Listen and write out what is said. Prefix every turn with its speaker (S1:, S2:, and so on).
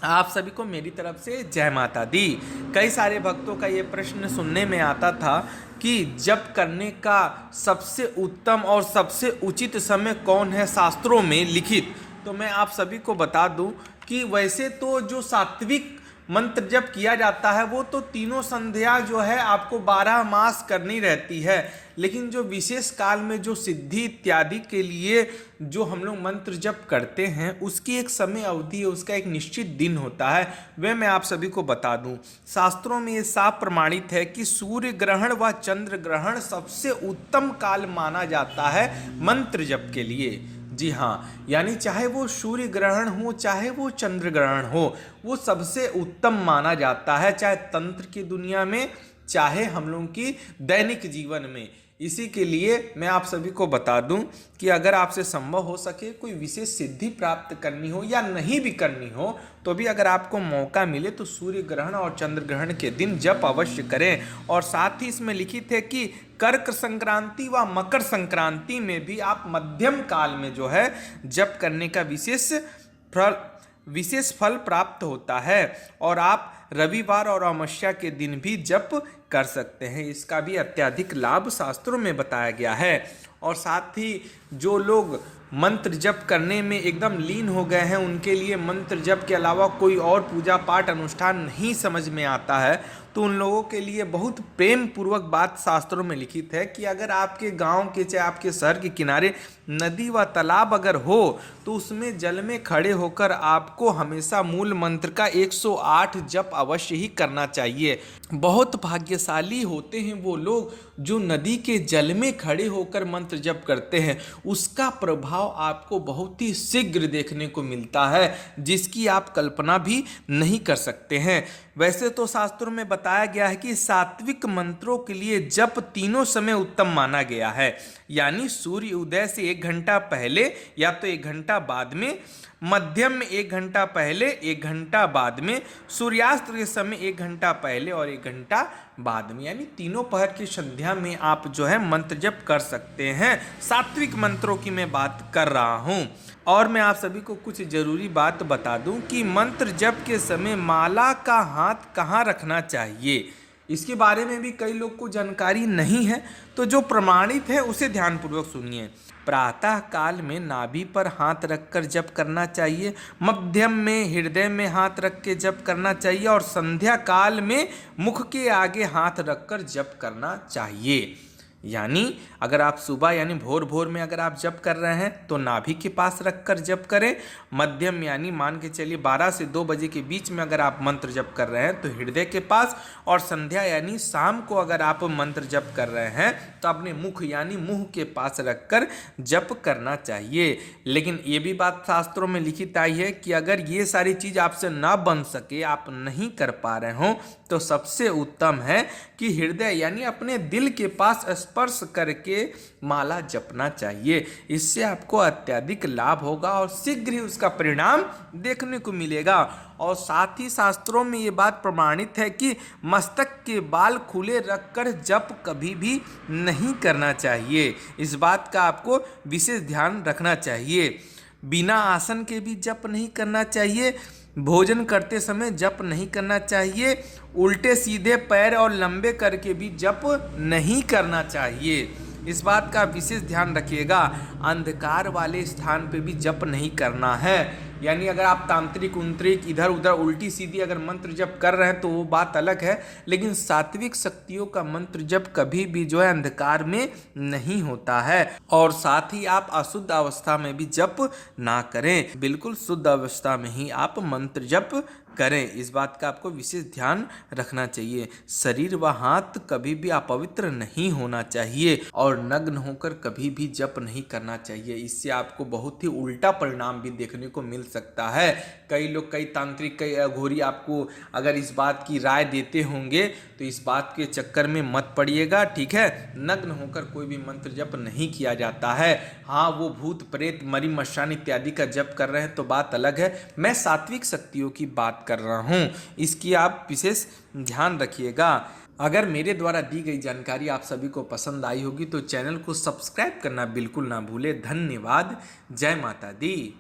S1: आप सभी को मेरी तरफ से जय माता दी। कई सारे भक्तों का ये प्रश्न सुनने में आता था कि जप करने का सबसे उत्तम और सबसे उचित समय कौन है शास्त्रों में लिखित। तो मैं आप सभी को बता दूं कि वैसे तो जो सात्विक मंत्र जप किया जाता है वो तो तीनों संध्या जो है आपको 12 मास करनी रहती है, लेकिन जो विशेष काल में जो सिद्धि इत्यादि के लिए जो हम लोग मंत्र जप करते हैं उसकी एक समय अवधि है, उसका एक निश्चित दिन होता है। वह मैं आप सभी को बता दूं, शास्त्रों में ये साफ प्रमाणित है कि सूर्य ग्रहण व चंद्र ग्रहण सबसे उत्तम काल माना जाता है मंत्र जप के लिए। जी हाँ, यानी चाहे वो सूर्य ग्रहण हो चाहे वो चंद्र ग्रहण हो, वो सबसे उत्तम माना जाता है, चाहे तंत्र की दुनिया में चाहे हम लोगों की दैनिक जीवन में। इसी के लिए मैं आप सभी को बता दूं कि अगर आपसे संभव हो सके कोई विशेष सिद्धि प्राप्त करनी हो या नहीं भी करनी हो तो भी अगर आपको मौका मिले तो सूर्य ग्रहण और चंद्र ग्रहण के दिन जप अवश्य करें। और साथ ही इसमें लिखित है कि कर्क संक्रांति व मकर संक्रांति में भी आप मध्यम काल में जो है जप करने का विशेष फल प्राप्त होता है। और आप रविवार और अमावस्या के दिन भी जप कर सकते हैं, इसका भी अत्यधिक लाभ शास्त्रों में बताया गया है। और साथ ही जो लोग मंत्र जप करने में एकदम लीन हो गए हैं, उनके लिए मंत्र जप के अलावा कोई और पूजा पाठ अनुष्ठान नहीं समझ में आता है, तो उन लोगों के लिए बहुत प्रेम पूर्वक बात शास्त्रों में लिखित है कि अगर आपके गांव के चाहे आपके शहर के किनारे नदी व तालाब अगर हो तो उसमें जल में खड़े होकर आपको हमेशा मूल मंत्र का 108 जप अवश्य ही करना चाहिए। बहुत भाग्यशाली होते हैं वो लोग जो नदी के जल में खड़े होकर मंत्र जप करते हैं, उसका प्रभाव आपको बहुत ही शीघ्र देखने को मिलता है जिसकी आप कल्पना भी नहीं कर सकते हैं। वैसे तो शास्त्रों में बताया गया है कि सात्विक मंत्रों के लिए जप तीनों समय उत्तम माना गया है, यानी सूर्य उदय से 1 घंटा पहले या तो 1 घंटा बाद में, मध्यम में 1 घंटा पहले 1 घंटा बाद में, सूर्यास्त के समय 1 घंटा पहले और 1 घंटा बाद में, यानी तीनों पहर की संध्या में आप जो है मंत्र जप कर सकते हैं। सात्विक मंत्रों की मैं बात कर रहा हूँ। और मैं आप सभी को कुछ जरूरी बात बता दूं कि मंत्र जप के समय माला का हाथ कहाँ रखना चाहिए, इसके बारे में भी कई लोग को जानकारी नहीं है, तो जो प्रमाणित है उसे ध्यानपूर्वक सुनिए। प्रातः काल में नाभि पर हाथ रखकर जप करना चाहिए, मध्यम में हृदय में हाथ रख के जप करना चाहिए और संध्या काल में मुख के आगे हाथ रखकर जप करना चाहिए। यानी अगर आप सुबह यानी भोर भोर में अगर आप जप कर रहे हैं तो नाभि के पास रखकर जप करें, मध्यम यानी मान के चलिए 12 से 2 बजे के बीच में अगर आप मंत्र जप कर रहे हैं तो हृदय के पास, और संध्या यानी शाम को अगर आप मंत्र जप कर रहे हैं तो अपने मुख यानी मुंह के पास रखकर जप करना चाहिए। लेकिन ये भी बात शास्त्रों में लिखित आई है कि अगर ये सारी चीज़ आपसे ना बन सके, आप नहीं कर पा रहे हो, तो सबसे उत्तम है कि हृदय यानी अपने दिल के पास स्पर्श करके माला जपना चाहिए। इससे आपको अत्यधिक लाभ होगा और शीघ्र ही उसका परिणाम देखने को मिलेगा। और साथ ही शास्त्रों में ये बात प्रमाणित है कि मस्तक के बाल खुले रखकर जप कभी भी नहीं करना चाहिए, इस बात का आपको विशेष ध्यान रखना चाहिए। बिना आसन के भी जप नहीं करना चाहिए, भोजन करते समय जप नहीं करना चाहिए, उल्टे सीधे पैर और लंबे करके भी जप नहीं करना चाहिए, इस बात का विशेष ध्यान रखिएगा। अंधकार वाले स्थान पे भी जप नहीं करना है, यानी अगर आप तांत्रिक उंत्रिक इधर उधर उल्टी सीधी अगर मंत्र जप कर रहे हैं तो वो बात अलग है, लेकिन सात्विक शक्तियों का मंत्र जप कभी भी जो है अंधकार में नहीं होता है। और साथ ही आप अशुद्ध अवस्था में भी जप ना करें, बिल्कुल शुद्ध अवस्था में ही आप मंत्र जप करें, इस बात का आपको विशेष ध्यान रखना चाहिए। शरीर व हाथ कभी भी अपवित्र नहीं होना चाहिए और नग्न होकर कभी भी जप नहीं करना चाहिए, इससे आपको बहुत ही उल्टा परिणाम भी देखने को मिल सकता है। कई लोग, कई तांत्रिक, कई अघोरी आपको अगर इस बात की राय देते होंगे तो इस बात के चक्कर में मत पड़िएगा, ठीक है। नग्न होकर कोई भी मंत्र जप नहीं किया जाता है। हाँ, वो भूत प्रेत मरी मशान इत्यादि का जप कर रहे हैं तो बात अलग है, मैं सात्विक शक्तियों की बात कर रहा हूँ, इसकी आप विशेष ध्यान रखिएगा। अगर मेरे द्वारा दी गई जानकारी आप सभी को पसंद आई होगी तो चैनल को सब्सक्राइब करना बिल्कुल ना भूले। धन्यवाद। जय माता दी।